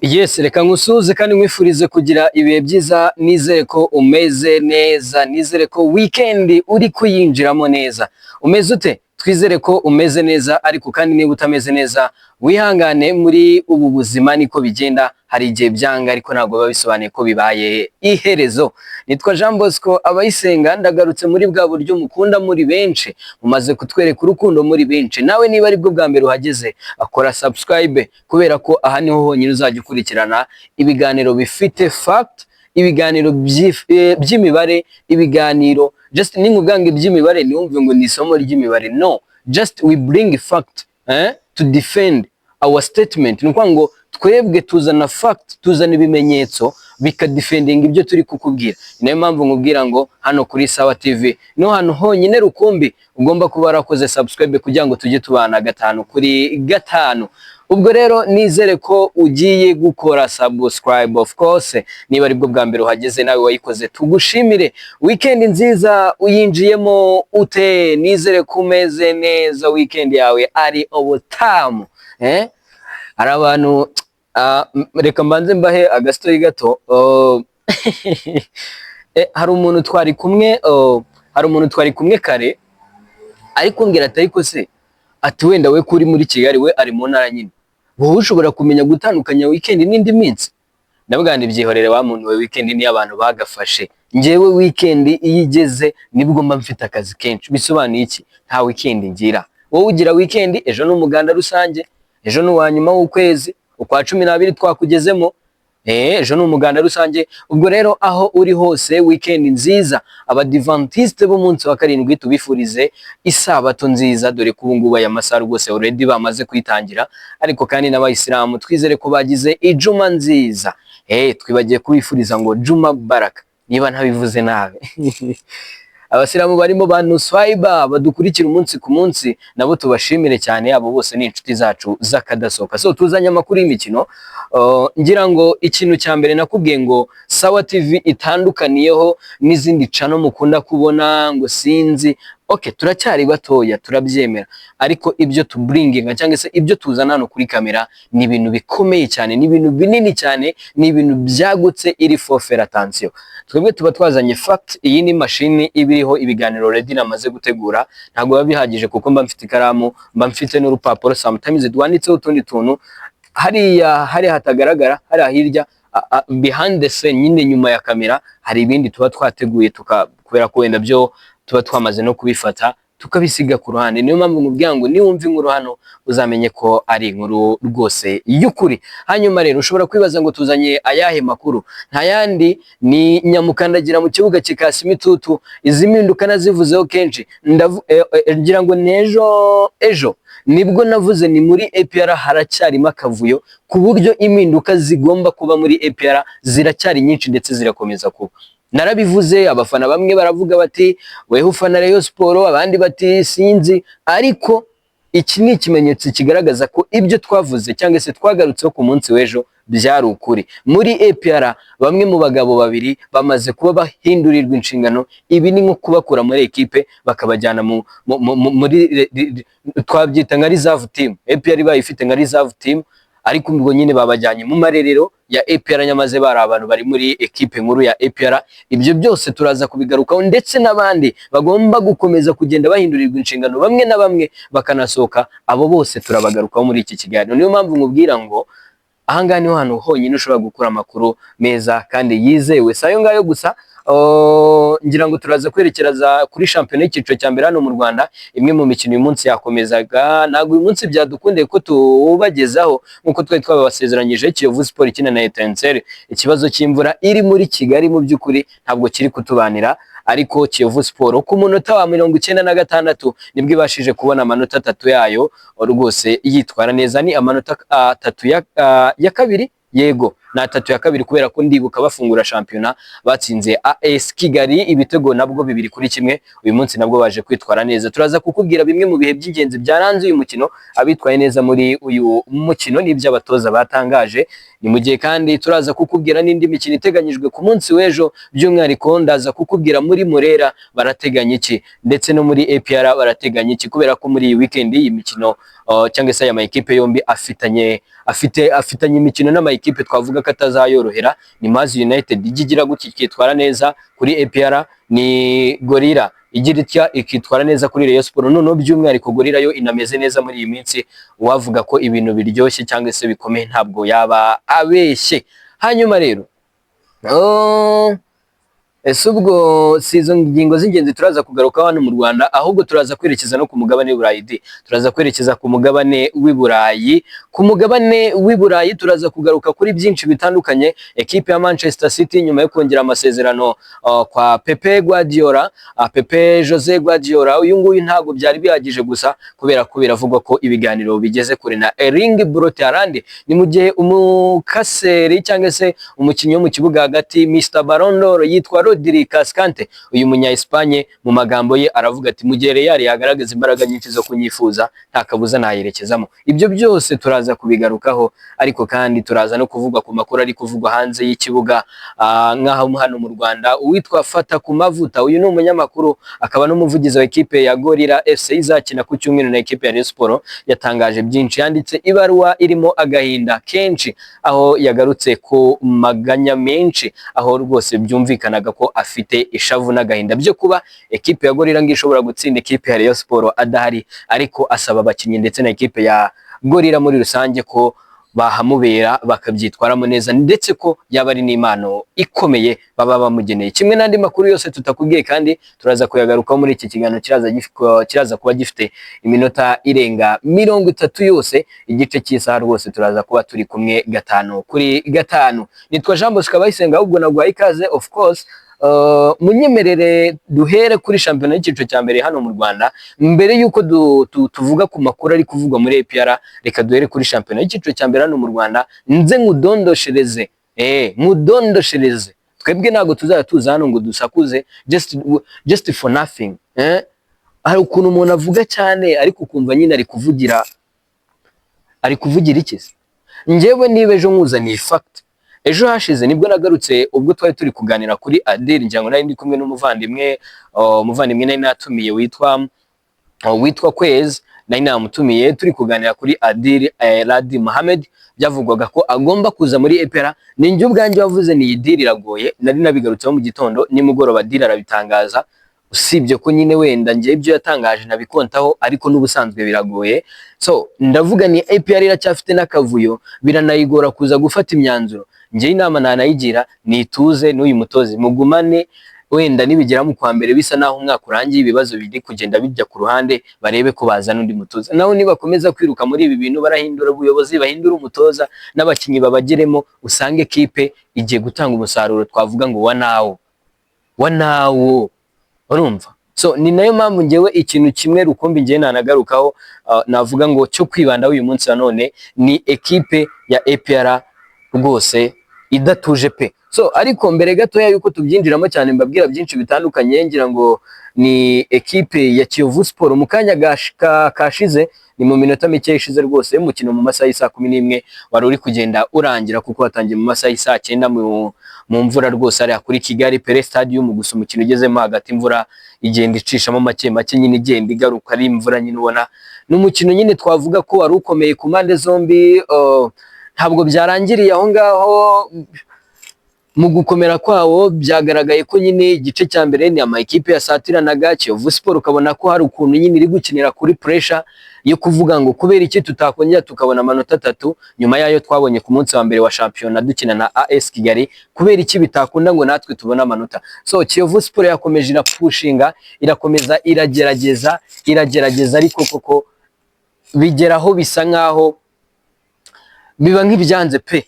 Yes, reka ngusuze kandi nkwifurize kugira ibihe byiza, nizere ko umeze neza, nizere ko weekend uri kuyinjiramo neza. Umeze ute? Twizere ko umeze neza, ariko kandi niba utameze neza wihangane, muri ubu buzima niko bigenda, hari igihe byanga ariko ntabwo biba bisobanuye ko bibaye iherezo. Nitwa Jean Bosco Abayisenga, ndagarutse muri bwa buryo mukunda muri benshi, mumaze kutwereka urukundo muri benshi. Nawe niba ari bwo bwa mbere uhageze, akora subscribe, kubera ko aha niho honyine uzajya ukurikirana ibiganiro bifite fact, ibiganiro by'imibare, ibiganiro just ninkugange by'imibare niwumve ngo ni isomo ry'imibare. No, just we bring fact to defend our statement. Nuko ngo twebwe tuzana fact, tuzana ibimenyetso bikadefending ibyo turi kukubwira. Niyo mpamvu nkubwira ngo hano kuri Sawa TV no hano honyine rukumbi ugomba kuba warakoze subscribe kugira ngo tujye tubana 5 kuri 5. Ubwo rero nizere ko ugiye gukora subscribe, of course. Niba ari bwo bwa mbere uhageze nawe wayikoze, tugushimire. Weekend nziza uyinjiyemo ute? Nizere ko umeze neza, weekend yawe ari obutamu. Hari abantu reka mbanze mbahe agastori gato. Hari umuntu twari kumwe kare, ariko mbwira ati ariko se ati wenda we kuri muri Kigali, we ari mu ntara nyine, wowe ushobora kumenya gutandukanya weekend n'indi minsi? Ndavuga ngo byihorere wa muntu we, weekend ni abantu bagafashe. Njyewe weekend iyigeze nibwo mba mfite akazi kenshi. Bisobanuye iki? Nta weekend ngira. Wowe ugira weekend, ejo n'umuganda rusange, ejo n'uwanyuma w'ukwezi, ukwa 12 twakugezemo, ejo n'umuganda rusange. Ubwo rero aho uri hose, weekend nziza. Abadivantiste b'umunsi wa 7 tubifurize isabato nziza, dore ko ubungubu aya masaha rwose already bamaze kwitangira, ariko kandi n'abayisilamu twizere ko bagize ijuma nziza. Twibagiye kubifuriza ngo Juma Baraka, niba ntabivuze nawe. Abasilamu barimo bantu swaiba badukurikira umunsi ku munsi, nabo tubashimire cyane. Abo bose ni inshuti zacu zakadasoka. So tuzanye amakuru y'imikino. Ngira ngo ikintu cya mbere nakubwiye ngo Sawa TV itandukaniyeho n'izindi channel mukunda kubona ngo sinzi. Okay, turacyari batoya turabyemera, ariko ibyo tu bringing cyangwa se ibyo tuzana no kuri kamera ni ibintu bikomeye cyane, ni ibintu binini cyane, ni ibintu byagutse, iri fofera attention. Twebwe tuba twazanye fact. Iyi ni machine ibiriho ibiganiro ready namaze gutegura, ntabwo biba bihagije kuko mba mfite ikaramu, mba mfite n'urupapuro, sometimes dwanditseho utundi tuntu hari hatagaragara, hari hirya behind the scene, nyine nyuma ya kamera hari ibindi tuba twateguye kubera ko wenda byo tuba twamaze no kubifata tukabisiga ku ruhande. Niyo mpamvu nkubwira ngo niwumva inkuru hano uzamenye ko ari inkuru rwose y'ukuri. Hanyuma rero ushobora kwibaza ngo tuzanye ayahe makuru? Nta yandi ni nyamukandagira mu kibuga kikasi imitutu. Izi mpinduka nazivuzeho kenshi, ngira ngo ejo nibwo navuze ni muri APR haracyarimo akavuyo, ku buryo impinduka zigomba kuba muri APR ziracyari nyinshi ndetse zirakomeza kuba. Narabivuze, abafana bamwe baravuga bati weho ufana Rayon Sport, abandi bati sinzi, ariko iki ni ikimenyetso kigaragaza ko ibyo twavuze cyangwa se twagarutseho ku munsi w'ejo byari ukuri. Muri APR bamwe mu bagabo babiri bamaze kuba bahindurirwa inshingano. Ibi ni nko kubakura muri equipe bakabajyana muri twabyita nka reserve team. APR bayifite nka reserve team, ariko ubwo nyine babajyanye mu marerero ya APR, nyamaze bari abantu bari muri equipe nkuru ya APR. Ibyo byose turaza kubigarukaho, ndetse n'abandi bagomba gukomeza kugenda bahindurirwa inshingano, bamwe na bamwe bakanasohoka. Abo bose turabagarukaho muri iki kiganiro. Niyo mpamvu nkubwira ngo ahangaha niho hano honyine ushobora gukura amakuru meza kandi yizewe. Sayo ngayo gusa. Ngira ngo turaza kwerekereza kuri shampiyona y'icyiciro cya mbere hano mu Rwanda. Imwe mu mikino uyu munsi yakomezaga, ntabwo uyu munsi byadukundiye ko tubagezaho nkuko twari twabasezeranyije. Kiyovu Sport ikina na Etincelle. Ikibazo cy'imvura iri muri Kigali mu by'ukuri ntabwo kiri kutubanira, ariko Kiyovu Sport ku munota wa 96 nibwo ibashije kubona amanota 3 yayo, rwose yitwara neza. Ni amanota 3 ya kabiri, yego na 3 ya kabiri kubera ko ndibuka bafungura shampiyona batsinze AS Kigali ibitego nabwo 2-1. Uyu munsi nabwo baje kwitwara neza. Turaza kukubwira bimwe mu bihe by'ingenzi byaranze uyu mukino, abitwaye neza muri uyu mukino n'ibyo abatoza batangaje. Ni mu gihe kandi turaza kukubwira n'indi mikino iteganyijwe ku munsi w'ejo, by'umwihariko ndaza kukubwira muri Murera barateganya iki ndetse no muri APR barateganya iki, kubera ko muri iyi weekend iyi mikino cyangwa se aya ma equipe yombi afitanye imikino n'ama equipe twavuga ko atazayorohera. Ni Mazi United igira gutya ikitwara neza kuri APR, ni Gorilla igira itya ikitwara neza kuri Rayon Sport. Noneho by'umwihariko Gorilla yo inameze neza muri iyi minsi, wavuga ko ibintu biryoshye cyangwa se bikomeye ntabwo yaba abeshye. Hanyuma rero ese ubwo sizo ngingo z'ingenzi turaza kugaruka hano mu Rwanda, ahubwo turaza kwerekeza no ku mugabane w'Iburayi. Turaza kwerekeza ku mugabane w'Iburayi. Ku mugabane w'Iburayi turaza kugaruka kuri byinshi bitandukanye. Ekipe ya Manchester City nyuma yo kongera amasezerano kwa Pepe Guardiola, Pepe Jose Guardiola, uyu nguyu ntago byari bihagije gusa kubera ko biravugwa ko ibiganiro bigeze kure na Erling Braut Haaland. Ni mu gihe umukaseri cyangwa se umukinnyi wo mu kibuga hagati Mr Ballon d'Or yitwa Rodri Cascante, uyu munya Espagne mu magambo ye aravuga ati mu gihe Real yagaragaza imbaraga nyinshi zo kunyifuza nta kabuza nayerekezamo. Ibyo byose turaza kubigarukaho, ariko kandi turaza no kuvuga ku makuru ari kuvugwa hanze y'ikibuga nk'aho hano mu Rwanda. Uwitwa Fata ku Mavuta, uyu ni umunyamakuru akaba n'umuvugizi wa ekipe ya Gorilla FC izakina ku cyumweru na ekipe ya Rayon Sport, yatangaje byinshi. Yanditse ibaruwa irimo agahinda kenshi, aho yagarutse ku maganya menshi, aho rwose byumvikanaga ko afite ishavu n'agahinda byo kuba ekipe ya Gorilla ngishobora gutsinda ekipe ya Rayon Sport adahari, ariko asaba abakinnyi ndetse na ekipe ya Gorilla muri rusange ko bahamubera bakabyitwaramo neza, ndetse ko yaba ari n'impano ikomeye baba bamugeneye. Kimwe n'andi makuru yose tutakubwiye kandi turaza kuyagarukaho muri iki kiganiro kiraza kuba gifite iminota irenga 30 yose, igice cy'isaha rwose turaza kuba turi kumwe 5-kuri-5. Nitwa Jean Bosco Kabayisenga, ahubwo naguhaye ikaze. Of course munyemerere duhere kuri shampiyona y'icyiciro cya mbere hano mu Rwanda. Mbere yuko tuvuga ku makuru ari kuvugwa muri APR, reka duhere kuri shampiyona y'icyiciro cya mbere hano mu Rwanda. Nze ngudondoshereze mudondoshereze. Twebwe ntago tuzajya tuza hano ngo dusakuze just for nothing. Hari ukuntu umuntu avuga cyane ariko ukumva nyine ari kuvugira iki se? Njyewe niba ejo nkuzaniye fact, ejo hashize nibwo nagarutse ubwo twari turi kuganira kuri Adil, njyango nari ndi kumwe n'umuvandimwe nari natumiye witwa Kwezi, nari namutumiye turi kuganira kuri Adil Radi Mohamed. Byavugwaga ko agomba kuza muri APR. Ninjye ubwanjye wavuze ni deal iragoye, nari nabigarutseho mu gitondo, nimugoroba Deal arabitangaza. Usibye ko nyine wenda ngiye ibyo yatangaje nabikontaho, ariko n'ubusanzwe biragoye. So ndavuga ni APR iracyafite n'akavuyo, biranayigora kuza gufata imyanzuro. Ngiye inama nanayigira nituze n'uyu mutozi mugumane, wenda nibigera mu kwa mbere bisa naho umwaka urangiye ibibazo biri kugenda bijya ku ruhande, barebe ko bazana undi mutoza. Naho nibakomeza kwiruka muri ibi bintu barahindura ubuyobozi, bahindura umutoza n'abakinyi babageremo, usange ekipe igiye gutanga umusaruro twavuga ngo wanawo urumva. So ni nayo mpamvu ngewe ikintu kimwe rukumbi ngiye nanagarukaho, navuga ngo cyo kwibanda uyu munsi wa none ni ekipe ya APR rwose idatuje pe. So ariko mbere gato yuko tubyinjiramo cyane mbabwira byinshi bitandukanye, ngira ngo ni ekipe ya Kiyovu Sport mu kanya kashize, ni mu minota mike ishize rwose, umukino mu masaha y'isa 11 wari uri kugenda urangira, kuko watangiye mu masaha y'isa 9 mu mvura rwose ari kuri Kigali Pele Stadium. Gusa umukino ugezemo hagati imvura igenda icishamo make nyine igenda igaruka, ari imvura nyine ubona n'umukino nyine twavuga ko wari ukomeye ku mpande zombi. Ntabwo byarangiriye aho ngaho, mu gukomera kwawo byagaragaye ko nyine igice cya mbere ni ama ekipe yasatiranaga. Kiyovu Sport ukabona ko hari ukuntu nyine iri gukinira kuri pressure yo kuvuga ngo kubera iki tutakongera tukabona amanota 3 nyuma yayo twabonye ku munsi wa mbere wa shampiyona dukina na AS Kigali, kubera iki bitakunda ngo natwe tubona amanota. So Kiyovu Sport yakomeje irapushinga, irakomeza iragerageza, ariko koko bigeraho bisa nkaho biba nk'ibyanze pe,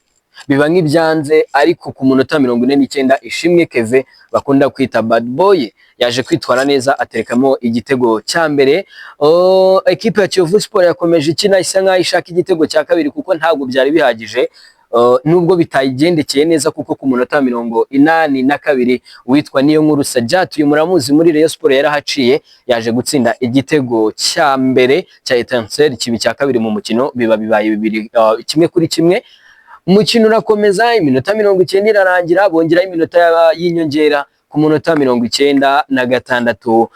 ariko ku munota 49 Ishimwe Keve bakunda kwita bad boy yaje kwitwara neza, aterekamo igitego cya mbere. Ekipe ya Kiyovu Sport yakomeje ikina isa nkaho ishaka igitego cya kabiri, kuko ntabwo byari bihagije. nubwo bitayigendekeye neza kuko ku munota 82 witwa Niyonkuru Sajat uyu muramuzi muri Rayon Sport yarahaciye yaje gutsinda igitego cya mbere cya Etincelle kibi cya kabiri mu mukino bibaye bibiri kimwe kuri kimwe. Umukino urakomeza iminota 90 irarangira bongeraho iminota y'inyongera ku munota 96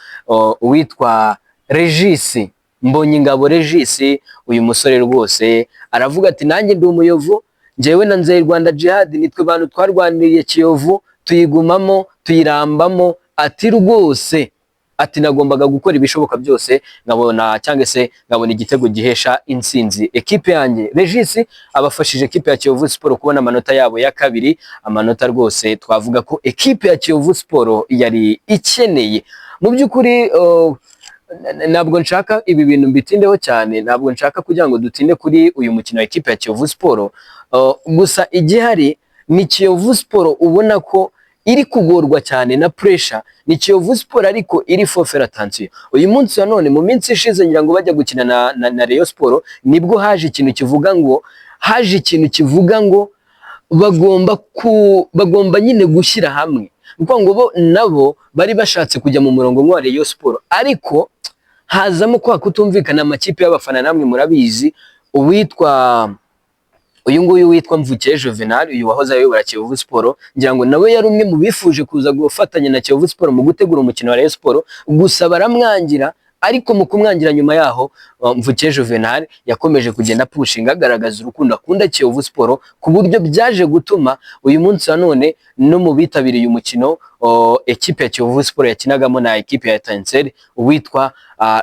witwa Regis Mbonyingabo Regis uyu musore rwose aravuga ati nanjye ndi umuyovu njyewe na Nzeye Rwanda Jihad nitwe bantu twarwaniriye Kiyovu tuyigumamo tuyirambamo ati rwose ati nagombaga gukora ibishoboka byose nkabona cyangwa se nkabona igitego gihesha intsinzi ekipe yanjye. Regis abafashije ekipe ya Kiyovu Sport kubona amanota yabo ya kabiri, amanota rwose twavuga ko ekipe ya Kiyovu Sport yari ikeneye. Mu by'ukuri ntabwo nshaka ibi bintu mbitindeho cyane, ntabwo nshaka kugira ngo dutinde kuri uyu mukino wa ekipe ya Kiyovu Sport, gusa igihari ni Kiyovu Sport ubona ko iri kugorwa cyane na pressure, ni Kiyovu Sport ariko iri fofera attention. Uyu munsi wa none mu minsi ishize ngira ngo bajya gukina na Rayon Sport nibwo haje ikintu kivuga ngo bagomba nyine gushyira hamwe, kuko ngo bo nabo bari bashatse kujya mu murongo wa Rayon Sport ariko hazamo kwa kutumvikana amakipe y'abafana, namwe murabizi uyu nguyu witwa Mvukiye Juvenal uyu wahoze ayobora Kiyovu Sport ngira ngo nawe yari umwe mu bifuje kuza gufatanya na Kiyovu Sport mu gutegura umukino wa Rayon Sport, gusa baramwangira. Ariko mu kumwangira nyuma yaho Mvukiye Juvenal yakomeje kugenda pushinga agaragaza urukundo akunda Kiyovu Sport ku buryo byaje gutuma uyu munsi wa none no mu bitabiriye umukino ekipe ya Kiyovu Sport yakinagamo na ekipe ya Etincelle witwa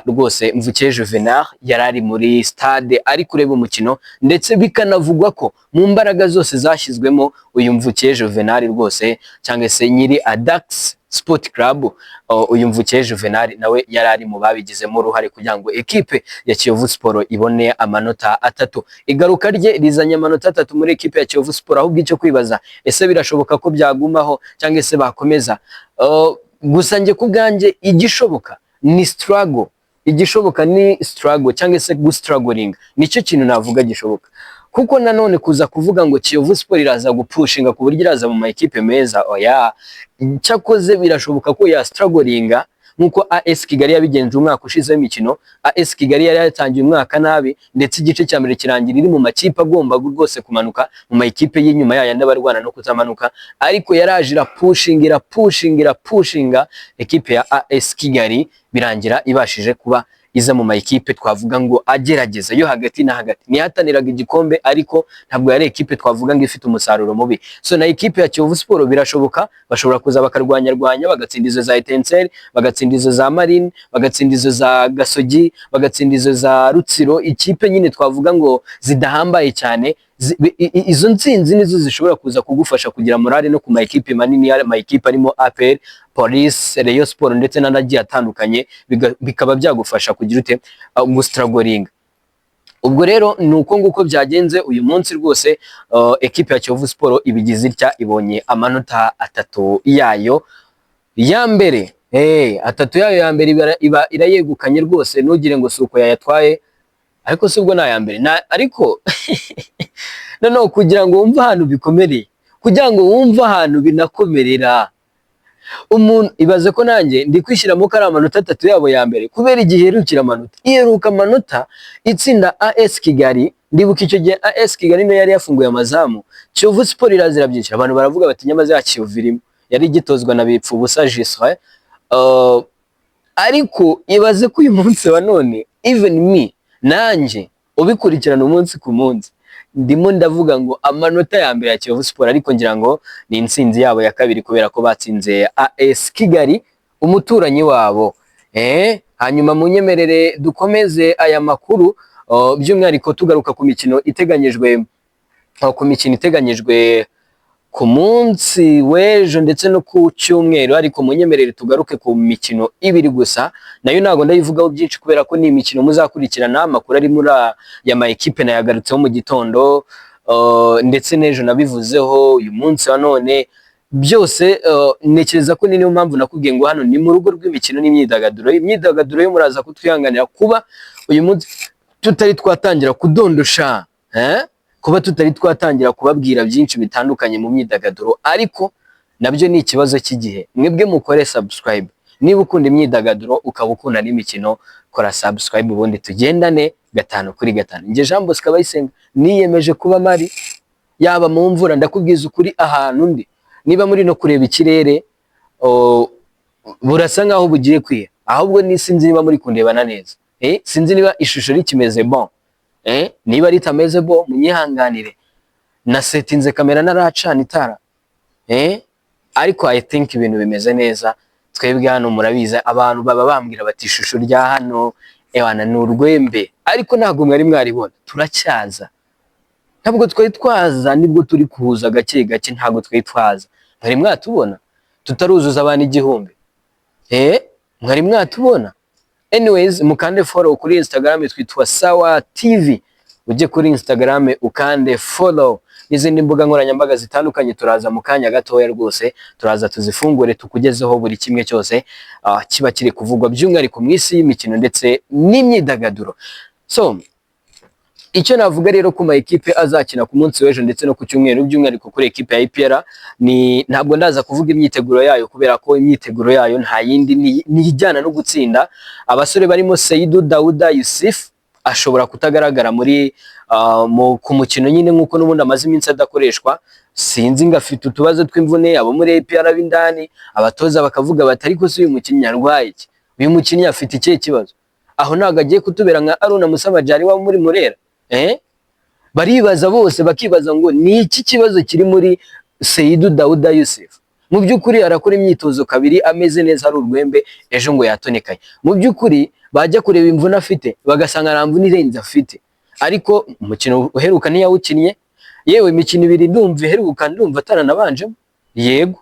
rwose Mvukiye Juvenal yarari muri stade ari kureba umukino, ndetse bikanavugwa ko mu mbaraga zose zashyizwemo uyu Mvukiye Juvenal rwose cyangwa se nyiri Adax Sport Club uyu Mvukiye Juvenal nawe yarari mu babigizemo uruhare kugira ngo ekipe ya Kiyovu Sport ibone amanota 3. Igaruka rye rizanye amanota 3 muri ekipe ya Kiyovu Sport, ahubwo icyo kwibaza ese birashoboka ko byagumaho cyangwa se bakomeza. Gusa nge kubwanjye igishoboka ni struggle, cyangwa se gustruggling nicyo kintu navuga gishoboka, kuko nanone kuza kuvuga ngo Kiyovu Sport iraza gupushinga ku buryo iraza mu ma ekipe meza oya, cyakoze birashoboka ko ya strugglinga nkuko AS Kigali yabigenje umwaka ushize w'imikino. AS Kigali yari yatangiye umwaka nabi, ndetse igice cya mbere kirangira iri mu makipe agomba rwose kumanuka mu ma ekipe y'inyuma yayo n'abarwana no kutamanuka, ariko yaraje irapushinga ekipe ya AS Kigali birangira ibashije kuba iza mu mayikipe twavuga ngo agerageza yo hagati na hagati, nihataniraga igikombe ariko ntabwo yari ekipe twavuga ngo ifite umusaruro mubi. So na ekipe ya Kiyovu Sport birashoboka, bashobora kuza bakarwanya bagatsindiza za Etincelle, bagatsindiza za Marine, bagatsindiza za Gasogi, bagatsindiza za Rutsiro, ikipe nyine twavuga ngo zidahambaye cyane. Izo nsinzi nizo zishobora kuza kugufasha kugira morale no ku mayikipe manini, ya mayikipe arimo APR, Police, Rayon Sport ndetse n'andi atandukanye, bikaba byagufasha kugira ute gustruggling. Ubwo rero nuko nguko byagenze uyu munsi rwose. Ekipe ya Kiyovu Sport ibigize itya ibonye amanota 3 yayo ya mbere, 3 yayo ya mbere iba irayegukanye rwose, ntugire ngo suko yayatwaye ariko sibwo na ya mbere ariko no kugira ngo wumve ahantu bikomereye, kugira ngo wumve ahantu binakomerera umuntu. Ibaze ko nanjye ndi kwishyiramo ko ari amanota 3 yabo ya mbere kubera igihe iherukira amanota itsinda AS Kigali. Ndibuka icyo gihe AS Kigali no yari yafunguye amazamu, Kiyovu Sport irazira byinshi, abantu baravuga bati nyamaze ya Kiyovu irimo, yari gitozwa na Bipfubusa Gisre. Ariko ibaze ko uyu munsi wa none even me nanjye ubikurikirana umunsi ku munsi ndimo ndavuga ngo amanota ya mbere ya Kiyovu Sport, ariko ngira ngo ni intsinzi yabo ya kabiri kubera ko batsinze AS Kigali umuturanyi wabo. Hanyuma munyemerere dukomeze aya makuru, by'umwihariko tugaruka ku mikino iteganyijwe ku munsi w'ejo ndetse no ku cyumweru, ariko munyemerere tugaruke ku mikino ibiri gusa, nayo ntago ndayivugaho byinshi kubera ko ni imikino muzakurikirana. Amakuru ari muri ya ma ekipe nayagarutseho mu gitondo, ndetse n'ejo nabivuzeho. Uyu munsi wa none byose nekereza ko niyo mpamvu nakubwiye ngo hano ni mu rugo rw'imikino n'imyidagaduro. Imyidagaduro yo muraza kutwihanganira kuba uyu munsi tutari twatangira kudondosha kuba tutari twatangira kubabwira byinshi bitandukanye mu myidagaduro, ariko nabyo ni ikibazo cy'igihe. Mwebwe mukore subscribe, niba ukunda imyidagaduro ukaba ukunda n'imikino, kora subscribe ubundi tugendane 5 kuri 5. Nge Jean Bosco Abayisenga niyemeje kuba mari, yaba mu mvura, ndakubwiza ukuri ahantu ndi, niba muri no kureba ikirere burasa nkaho bugiye kwiye, ahubwo ni sinzi niba muri kundebana neza, sinzi niba ishusho rikimeze bon, niba ritameze bon munyihanganire, na setinze kamera naracana itara, ariko I think ibintu bimeze neza. Twebwe hano murabiza abantu baba bambwira bati ishusho rya hano ewana ni urwembe, ariko ntabwo mwari mwaribona, turacyaza, ntabwo twari twaza, nibwo turi kuza gake gake, ntabwo twari twaza, mwari mwatubona tutaruzuza abantu 1000, mwari mwatubona. Anyways, mukande follow kuri Instagram twitwa Sawa TV, ujye kuri Instagram ukande follow, n'izindi mbuga nkoranyambaga zitandukanye turaza mu kanya gatoya rwose, turaza tuzifungure tukugezeho buri kimwe cyose kiba kiri kuvugwa by'umwihariko mu isi y'imikino ndetse n'imyidagaduro. So icyo navuga rero ku ma equipe azakina ku munsi w'ejo ndetse no ku cyumweru, by'umwihariko kuri equipe ya IPR, ni ntabwo ndaza kuvuga imyiteguro yayo kubera ko imyiteguro yayo nta yindi ni ijyana no gutsinda. Abasore barimo Seydou Daouda Yusuf ashobora kutagaragara muri ku mukino nyine nkuko n'ubundi amaze iminsi adakoreshwa, sinzi ngafite utubazo tw'imvune, abo muri IPR b'indani abatoza bakavuga batari ko uyu mukinnyi arwaye iki, uyu mukinnyi afite ikihe kibazo, aho ntago agiye kutubera nka Aruna Musamajari wa muri Murera. Baribaza bose bakibaza ngo ni iki kibazo kiri muri Seydou Daouda Yusuf. Mu by'ukuri arakora imyitozo kabiri ameze neza ari urwembe, ejo ngo yatonekaye. Mu by'ukuri bajya kureba imvune afite bagasanga nta mvune irenze afite, ariko umukino uheruka ntiyawukinnye, yewe imikino 2 ndumva iheruka ndumva ataranabanjemo, yego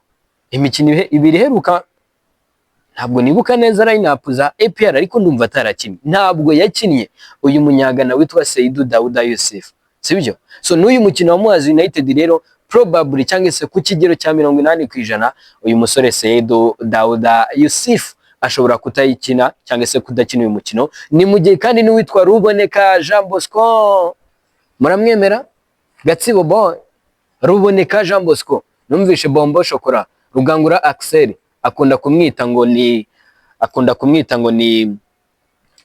imikino 2 iheruka ntabwo nibuka neza line-up za APR, ariko ndumva atarakinnye, ntabwo yakinnye uyu munyagana witwa Seydou Daouda Yusuf, sibyo? So n'uyu mukino wa Muhazi United rero probably cyangwa se ku kigero cya 80% uyu musore Seydou Daouda Yusuf ashobora kutayikina cyangwa se kudakina uyu mukino. Ni mu gihe kandi n'uwitwa Ruboneka Jean Bosco, muramwemera? Gatsibo boy, Ruboneka Jean Bosco, numvishe Bombo Shokora, Rugangura Axel akunda kumwita ngo ni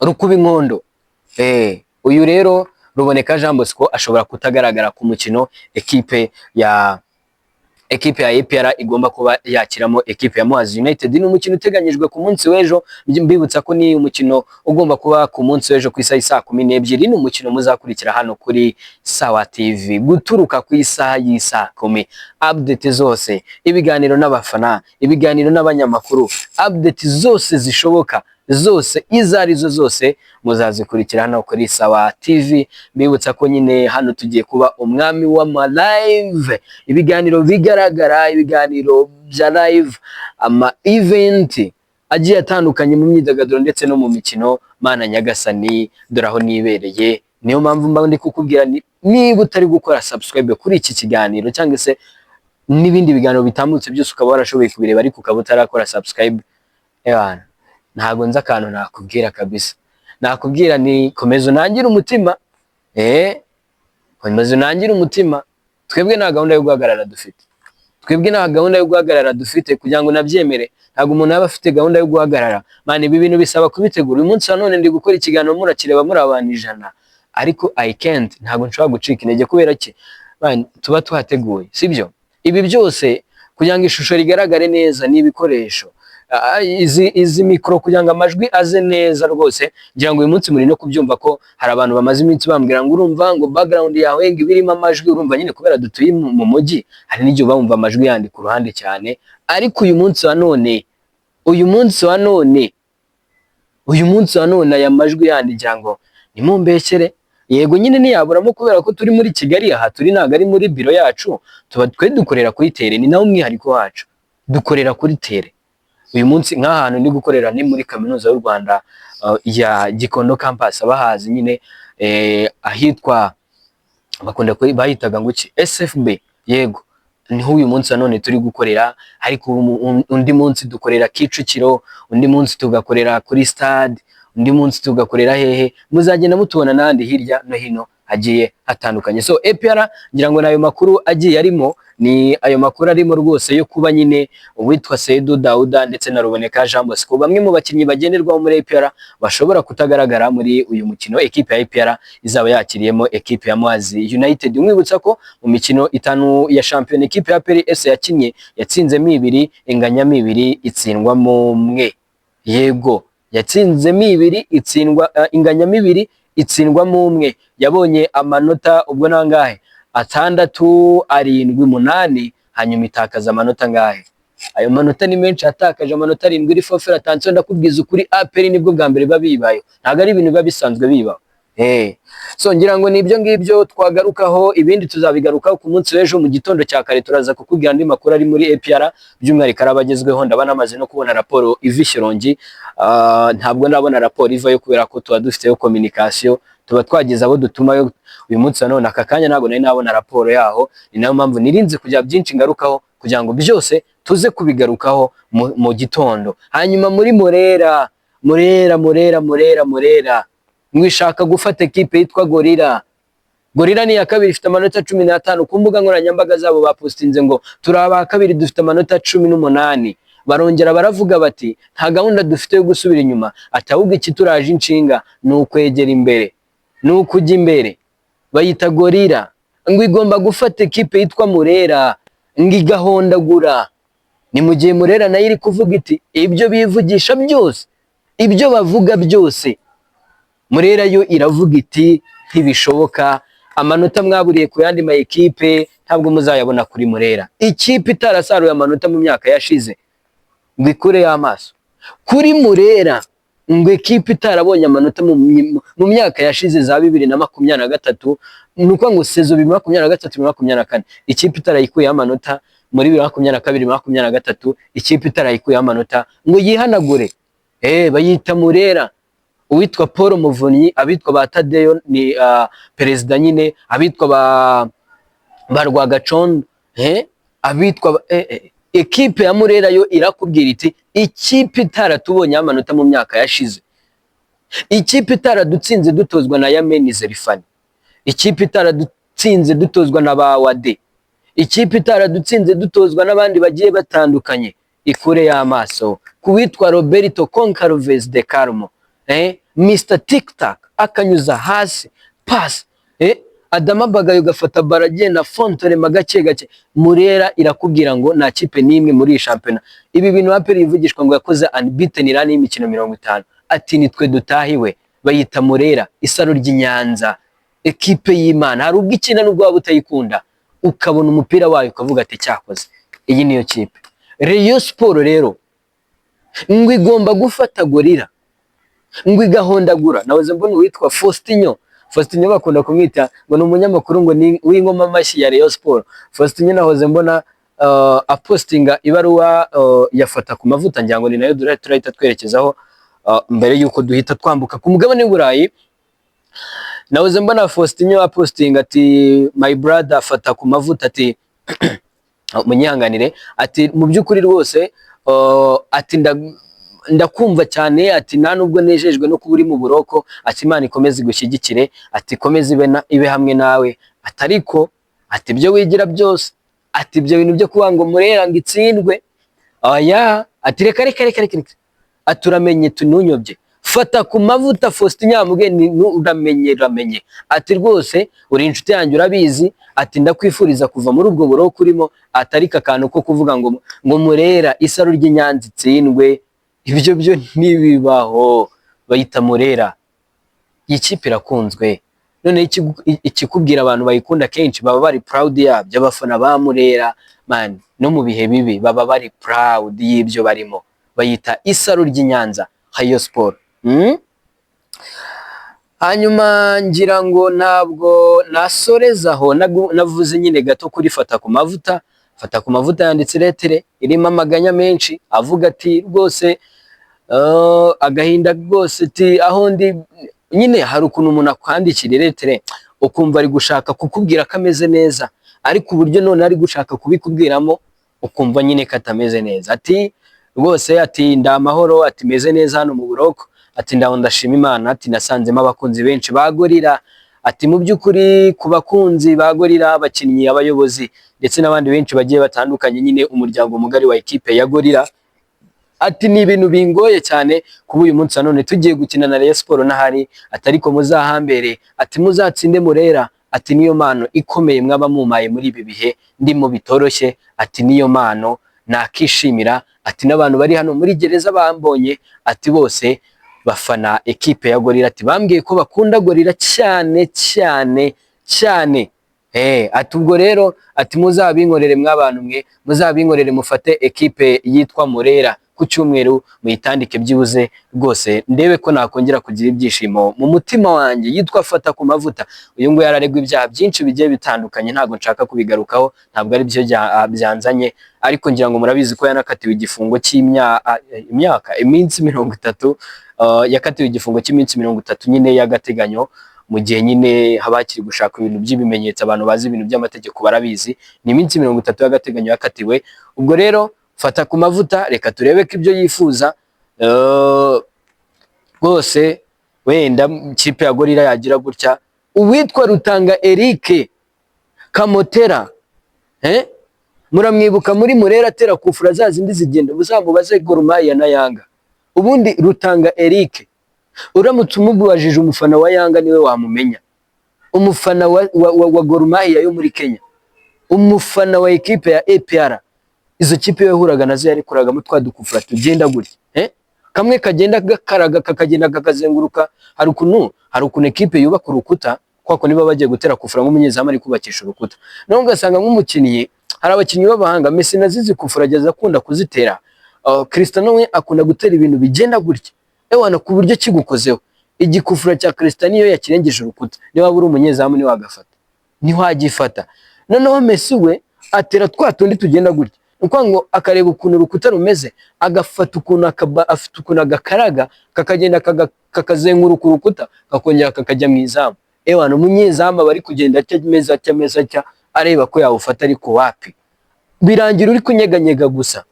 Rukubi Nkondo. Uyu rero Ruboneka Jean Bosco ashobora kutagaragara ku mukino equipe ya APR igomba kuba yakiramo equipe ya Muhazi United. Ni umukino uteganyijwe ku munsi w'ejo, mbibutsa ko ni umukino ugomba kuba ku munsi w'ejo ku isaha 12. Ni umukino muzakurikira hano kuri Sawa TV guturuka ku isaha y'isa 10. Update zose, ibiganiro n'abafana, ibiganiro n'abanyamakuru, update zose zishoboka zose izarizo zose muzazikurikira hano kuri Sawa TV. Mbibutsa ko nyine hano tugiye kuba umwami wa live, ibiganiro bigaragara, ibiganiro bya live, ama event agiye atandukanye mu myidagaduro ndetse no mu mikino. Mana nyagasani dore aho nibereye, niyo mpamvu mba ndi kukubwira niba utari gukora subscribe kuri iki kiganiro cyangwa se n'ibindi biganiro bitambutse byose ukaba warashoboye kubireba ariko ukaba utarakora subscribe, ntago nza akantu nakubwira kabisa. Nakubwira ni komeza unangire umutima, komeza unangire umutima. Twebwe nta gahunda yo guhagarara dufite, kugira ngo nabyemere ntago umuntu aba afite gahunda yo guhagarara. Man, ibi bintu bisaba kubitegura. Uyu munsi none ndi gukora ikiganiro murakireba muri abantu 100, ariko I can't, ntago nshobora gucika intege kubera ki tuba tuhateguye, sibyo? Ibi byose kugira ngo ishusho rigaragare neza n'ibikoresho, izi mikro kugira ngo amajwi aze neza rwose. Ngira ngo uyu munsi muri no kubyumva ko hari abantu bamaze iminsi bambwira ngo urumva ngo background yawe ngo ibirimo amajwi, urumva nyine kubera dutuye mu mujyi hari n'igihe bumva amajwi yandi ku ruhande cyane. Ariko uyu munsi wa none aya majwi yandi ngira ngo nimumbekere, yego nyine niyaburamo kubera ko turi muri Kigali, aha turi ntago ari muri biro yacu, tuba twe dukorera kuri tere, ni nawo umwihariko wacu, dukorera kuri tere. Uyu munsi nk'ahantu ndi gukorera ni muri Kaminuza y'u Rwanda ya Gikondo campus, abahazi nyine ahitwa bakunda bahitaga ngo iki SFB, yego niho uyu munsi none turi gukorera. Ariko undi munsi dukorera Kicukiro, undi munsi tugakorera kuri stade, undi munsi tugakorera hehe, muzagenda mutubona nandi hirya no hino hagiye hatandukanye. So APR ngira ngo nayo makuru agiye arimo, ni ayo makuru arimo rwose yo kuba nyine uwitwa Seydou Dauda ndetse na Ruboneka Jean Bosco bamwe mu bakinnyi bagenderwaho muri APR bashobora kutagaragara muri uyu mukino ekipe ya APR izaba yakiriyemo ekipe ya Muhazi United. Umwibutsa ko mu mikino 5 ya champion ekipe ya APR FC yakinnye yatsinzemo 2 inganyamo 2 itsindwamo 1. Yego yatsinzemo 2 itsindwa inganyamo 2 itsindwamo 1. Yabonye amanota ubwo nangahe 6, 7, 8, hanyuma itakaza amanota ngahe. Ayo manota ni menshi, atakaje amanota 7 iri fofera. Attention ndakubwiza ukuri, APR nibwo bwa mbere babibayo, ntago ari ibintu biba bisanzwe bibaho. So ngira ngo nibyo ngibyo twagarukaho, ibindi tuzabigarukaho ku munsi w'ejo mu gitondo cya kare. Turaza kukubwira andi makuru ari muri APR by'umwihariko arabagezweho. Ndabana amaze no kubona raporo ivi Shyorongi, ntabwo ndabona raporo ivayo kubera ko tuba dufiteyo communication, tuba twagize abo dutuma uyu munsi none aka kanya ntabwo nari nabona raporo yaho. Ni nayo mpamvu nirinze kujya byinshi ngarukaho kugira ngo byose tuze kubigarukaho mu gitondo. Hanyuma muri Murera mwishaka gufata ekipe yitwa Gorilla ni ya kabiri ifite amanota 15. Ku mbuga nkoranyambaga zabo bapostinze ngo turaba kabiri dufite amanota 18. Barongera baravuga bati nta gahunda dufite yo gusubira inyuma, atahubwo iki turaje inshinga ni ukwegera imbere, ni ukujya imbere. Bayita Gorilla ngo igomba gufata ekipe yitwa Murera ngo igahondagura. Ni mu gihe Murera nayo iri kuvuga iti ibyo bivugisha byose, ibyo bavuga byose, Murera yo iravuga iti ntibishoboka. Amanota mwaburiye ku yandi ma ekipe ntabwo muzayabona kuri Murera. Ikipe itarasaruye amanota mu myaka yashize ngo ikure y'amaso kuri Murera, ngo ekipe itarabonye amanota mu myaka yashize za 2023, nuko ngo sezo 2023-2024 ikipe itarayikuye amanota muri 2022-2023 ikipe itarayikuye amanota ngo yihanagure. Bayita Murera. Uwitwa Paul Muvunyi, abitwa ba Tadeyo ni perezida nyine, abitwa ba Rwagacondo, abitwa ekipe ya Murera yo irakubwira iti ikipe itaratubonye amanota mu myaka yashize, ikipe itaradutsinze dutozwa na Yameni Zerifani, ikipe itaradutsinze dutozwa na Bawade, ikipe itaradutsinze dutozwa n'abandi bagiye batandukanye, ikure y'amaso kuwitwa Roberto Concalves de Carmo, Mr TikTok akanyuza hasi pass, Adama Bagayo gafata baragenda fontore magake gake. Murera irakubwira ngo nta kipe nimwe muri shampiyona ibi bintu APR yivugishwa ngo yakoze unbeaten run y'imikino 50, ati nitwe dutahiwe. Bayita Murera isaro ry'Inyanza, ekipe y'Imana. Hari ubwo ikina n'ubwo waba utayikunda ukabona umupira wayo ukavuga ati cyakoze iyi niyo kipe. Rayon Sport rero ngo igomba gufata Gorilla ngo igahondagura. Nahoze mbona witwa Faustinho bakunda kumwita ngo ni umunyamakuru ngo ni w'ingoma mashyi ya Rayon Sport. Faustinho nahoze mbona apostinga ibaruwa yafata ku mavuta, ngira ngo ni nayo turahita twerekezaho mbere yuko duhita twambuka ku mugabane w'Uburayi. Nahoze mbona Faustinho apostinga ati my brother afata ku mavuta, ati munyihanganire, ati mu by'ukuri rwose ati ndakumva cyane, ati nta nubwo nejejwe no kuba uri mu buroko, ati Imana ikomeze igushyigikire, ati komeze ibe hamwe nawe, atariko ati ibyo wigira byose, ati ibyo bintu byo kuba ngo Murera ngo itsindwe oya, ati reka ati uramenye tununyobye, fata ku mavuta. Faustin Nyamugeni ni uramenye, ati rwose uri inshuti yanjye urabizi, ati ndakwifuriza kuva muri ubwo buroko urimo, atarika akantu ko kuvuga ngo Murera isaro ry'Inyanza itsindwe, ibyo byo ntibibaho. Bayita Murera, ikipe irakunzwe. None ikikubwira abantu bayikunda kenshi baba bari proud yabyo. Abafana ba Murera man no mu bihe bibi baba bari proud y'ibyo barimo. Bayita isaro ry'Inyanza Rayon Sport. Hanyuma ngira ngo ntabwo nasorezaho, navuze nyine gato kuri fata ku mavuta. Fata ku mavuta yanditse letere irimo amaganya menshi avuga ati rwose agahinda rwose, ati aho ndi nyine. Hari ukuntu umuntu akwandikira letere ukumva ari gushaka kukubwira ko ameze neza, ariko uburyo none ari gushaka kubikubwiramo ukumva nyine katameze neza. Ati rwose, ati ndamahoro, ati meze neza hano mu buroko, ati ndaho ndashima Imana, ati nasanzemo abakunzi benshi ba Gorilla, ati mu by'ukuri ku bakunzi ba Gorilla, abakinnyi, abayobozi ndetse n'abandi benshi bagiye batandukanye, nyine umuryango mugari wa ekipe ya Gorilla, ati ni ibintu bingoye cyane kuba uyu munsi none tugiye gukina na Rayon Sport n'ahari, atariko muzahambere, ati muzatsinde Murera, ati niyo mano ikomeye mwaba mumaye muri ibi bihe ndimo bitoroshye, ati niyo mano nakishimira, ati n'abantu bari hano muri gereza bambonye, ati bose bafana ekipe ya Gorilla, ati bambwiye ko bakunda Gorilla cyane cyane cyane. Ati ubwo rero ati muzabinkorere mw'abantu mwe, muzabinkorere mufate ekipe yitwa Murera ku cyumweru muyitandike byibuze rwose ndebe ko nakongera kugira ibyishimo mu mutima wanjye. Yitwa Fata ku Mavuta, uyu nguyu yararegwa ibyaha byinshi bigiye bitandukanye, ntabwo nshaka kubigarukaho, ntabwo ari byo byanzanye, ariko ngira ngo murabizi ko yanakatiwe igifungo iminsi 30, yakatiwe igifungo cy'iminsi 30 nyine y'agateganyo, mu gihe nyine habakiri gushaka ibintu by'ibimenyetso. Abantu bazi ibintu by'amategeko barabizi, ni iminsi 30 y'agateganyo yakatiwe. Ubwo rero Fata ku Mavuta, reka turebe ko ibyo yifuza rwose wenda ikipe ya Gorilla yagira gutya. Uwitwa Rutanga Eric Kamotera, muramwibuka muri Murera atera kufura za zindi zigenda, muzamubaze Gor Mahia na Yanga. Ubundi Rutanga Eric uramutse umubajije umufana wa Yanga niwe wamumenya, umufana wa Gor Mahia yo muri Kenya, umufana wa ekipe ya APR, izo kipe yahuraga nazo yari kuraga mu twadukufura tugenda gutya, kamwe kagenda gakaraga kakagenda kakazenguruka. Hari ukuntu ekipe yubaka urukuta kwako niba bagiye gutera kufura nk'umunyezamu ari kubakisha urukuta, naho ugasanga nk'umukinnyi, hari abakinnyi b'abahanga, Messi nazizi kufura ageza akunda kuzitera, Cristiano we akunda gutera ibintu bigenda gutya, ewana ku buryo kigukozeho. Igikufura cya Cristiano iyo yakirengeje urukuta, niba uri umunyezamu ni wagafata, ni wagifata. Noneho Messi we atera twatundi tugenda gutya, nuko ngo akareba ukuntu urukuta rumeze, agafata ukuntu afite ukuntu agakaraga kakagenda kakazenguruka urukuta, kakongera kakajya mu izamu. Ewana umunyezamu bari kugenda cyameza cya areba ko yawufata, ariko wapi, birangira uri kunyeganyega gusa.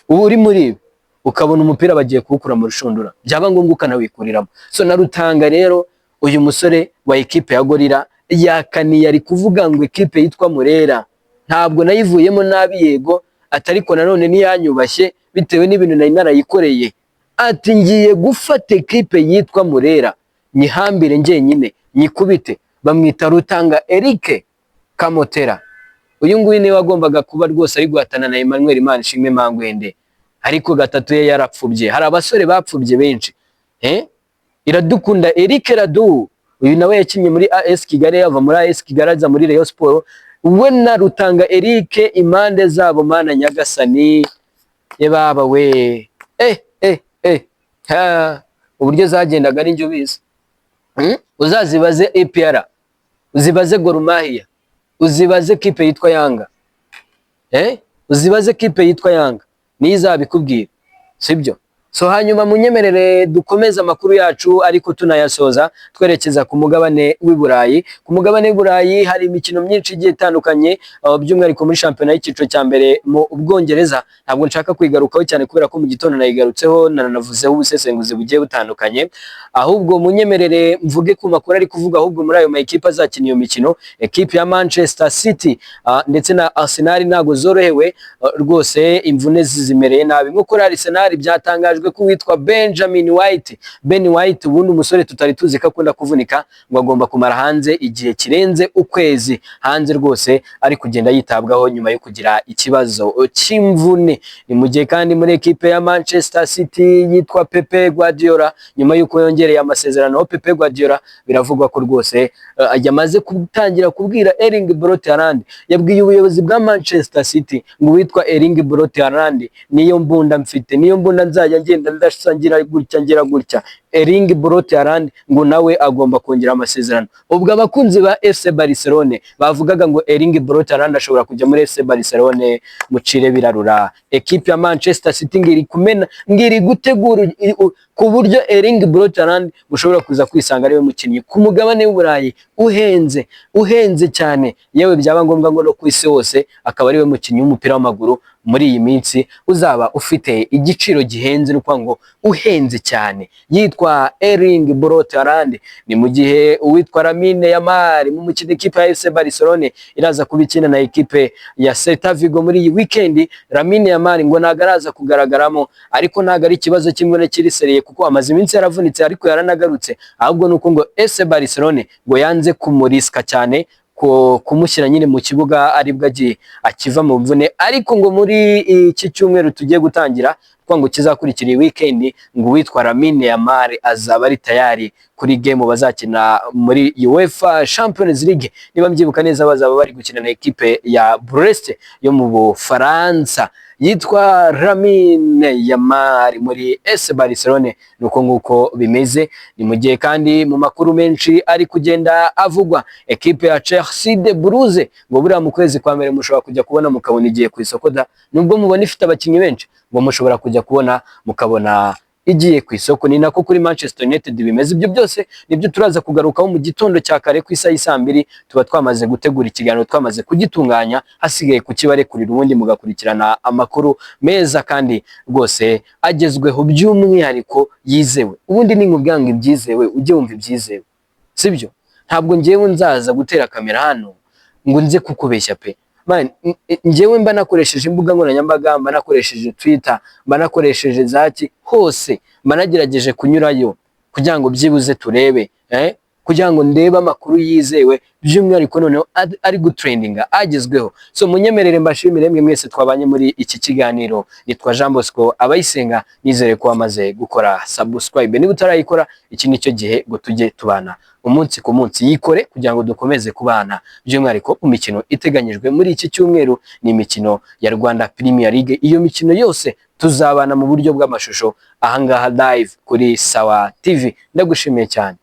Ubu uri muri ukabona umupira bagiye kuwukura mu rushundura, byaba ngombwa ukanawikuriramo. So na Rutanga rero, uyu musore wa ekipe ya Gorilla yakaniye ari kuvuga ngo ekipe yitwa Murera ntabwo nayivuyemo nabi, yego atariko nanone niyanyubashye bitewe n'ibintu nari narayikoreye. Ati ngiye gufata ekipe yitwa Murera nyihambire njyenyine nyikubite. Bamwita Rutanga Eric Kamotera. Uyu nguyu niwe wagombaga kuba rwose ari guhatana na Emmanuel Manishimwe Mangwende, ariko gatatu ye yarapfubye. Hari abasore bapfubye benshi, Iradukunda Eric Radu, uyu nawe yakinnye muri AS Kigali, yava muri AS Kigali aza muri Rayon Sport. We na Rutanga Eric impande zabo mana nyagasani ye baba we, uburyo zagendaga ari njye ubizi. Uzazibaze APR, uzibaze Gor Mahia, uzibaze kipe yitwa Yanga, uzibaze kipe yitwa Yanga, nizabikubwira, sibyo? So hanyuma munyemerere dukomeza amakuru yacu, ariko tunayasoza twerekeza ku mugabane w'i Burayi. Ku mugabane w'i Burayi hari imikino myinshi igiye itandukanye, by'umwihariko muri shampiyona y'ikiciro cya mbere mu Bwongereza. Ntabwo nshaka kwigarukaho cyane kubera ko mu gitondo nayigarutseho nanavuzeho ubusesenguzi bugiye butandukanye, ahubwo munyemerere mvuge ku makuru ari kuvuga ahubwo muri ayo makipe azakina iyo mikino. Ekipe ya Manchester City ndetse na Arsenal ntago zorohewe rwose, imvune zizimereye nabi. Nk'uko Arsenal byatangajwe ko witwa Ben White, ubundi umusore tutari tuzi ko akunda kuvunika, ngo agomba kumara hanze igihe kirenze ukwezi hanze rwose, ari kugenda yitabwaho nyuma yo kugira ikibazo cy'imvune. Ni mu gihe kandi muri ekipe ya Manchester City yitwa Pepe Guardiola, nyuma y'uko yongereye amasezerano Pepe Guardiola, biravugwa ko rwose yamaze gutangira kubwira Erling Brot Haaland, yabwiye ubuyobozi bwa Manchester City ngo witwa Erling Brot Haaland niyo mbunda mfite, niyo mbunda nzajya ngenda ndasangira gutya. Erling Brot Haaland ngo nawe agomba kongera amasezerano. Ubwo abakunzi ba FC Barcelone bavugaga ngo Erling Brot Haaland ashobora kujya muri FC Barcelone, mucire birarura. Ekipe ya Manchester City ngiri gutegura ku buryo Erling Brot Haaland mushobora kuza kwisanga ariwe mukinnyi ku mugabane w'Uburayi uhenze cyane, yewe byaba ngombwa ngo no ku isi hose akaba ariwe mukinnyi w'umupira w'amaguru muri iyi minsi uzaba ufite igiciro gihenze, nuko ngo uhenze cyane yitwa Erling Braut Haaland, ni mu gihe uwitwa Lamine Yamal mu mukino ikipe ya FC Barcelone iraza kubikina na ikipe ya Celta Vigo muri iyi weekend. Lamine Yamal ngo nagaraza kugaragaramo, ariko naga ari ikibazo kimwe kiri seriye kuko amaze iminsi yaravunitse ariko yaranagarutse, ahubwo nuko ngo FC Barcelone ngo yanze kumuriska cyane kumushyira nyine mu kibuga aribwo agiye akiva mu mvune. Ariko ngo muri iki cyumweru tugiye gutangira ngo kizakurikira iyi weekend ngo witwa Lamine Yamal azaba ari tayari kuri game bazakina muri UEFA Champions League. Niba mbyibuka neza bazaba bari gukina na equipe ya Brest yo mu Bufaransa. Yitwa Lamine Yamal muri FC Barcelone, nuko nguko bimeze. Ni mu gihe kandi mu makuru menshi ari kugenda avugwa equipe ya Chelsea de Bruges ngo buriya mu kwezi kwa mbere mushobora kujya kubona mukabona igiye ku isoko da, nubwo mubona ifite abakinnyi benshi ngo mushobora kujya kubona mukabona igiye ku isoko. Ni nako kuri Manchester United bimeze. Ibyo byose nibyo turaza kugarukaho mu gitondo cya kare ku isaha y'isambiri, tuba twamaze gutegura ikiganiro, twamaze kugitunganya, hasigaye kukibarekurira ubundi mugakurikirana amakuru meza kandi rwose agezweho by'umwihariko yizewe. Ubundi ni nkubwanga ibyizewe ujye wumva ibyizewe, sibyo? Ntabwo ngewe nzaza gutera kamera hano ngo nze kukubeshya pe. Man, ngewe mba nakoresheje imbuga nkoranyambaga, mba nakoresheje Twitter, mba nakoresheje zaki hose, mba nagerageje kunyurayo kugira ngo byibuze turebe, kugira ngo ndebe amakuru yizewe by'umwihariko noneho ari gutrendinga agezweho. So munyemerere mbashimire mwe mwese twabanye muri iki kiganiro. Nitwa Jean Bosco Abayisenga, nizere ko wamaze gukora subscribe. Niba utarayikora iki nicyo gihe ngo tujye tubana umunsi ku munsi, yikore kugira ngo dukomeze kubana by'umwihariko mu mikino iteganyijwe muri iki cyumweru. Ni imikino ya Rwanda Premier League, iyo mikino yose tuzabana mu buryo bw'amashusho ahangaha live kuri Sawa TV. Ndagushimiye cyane.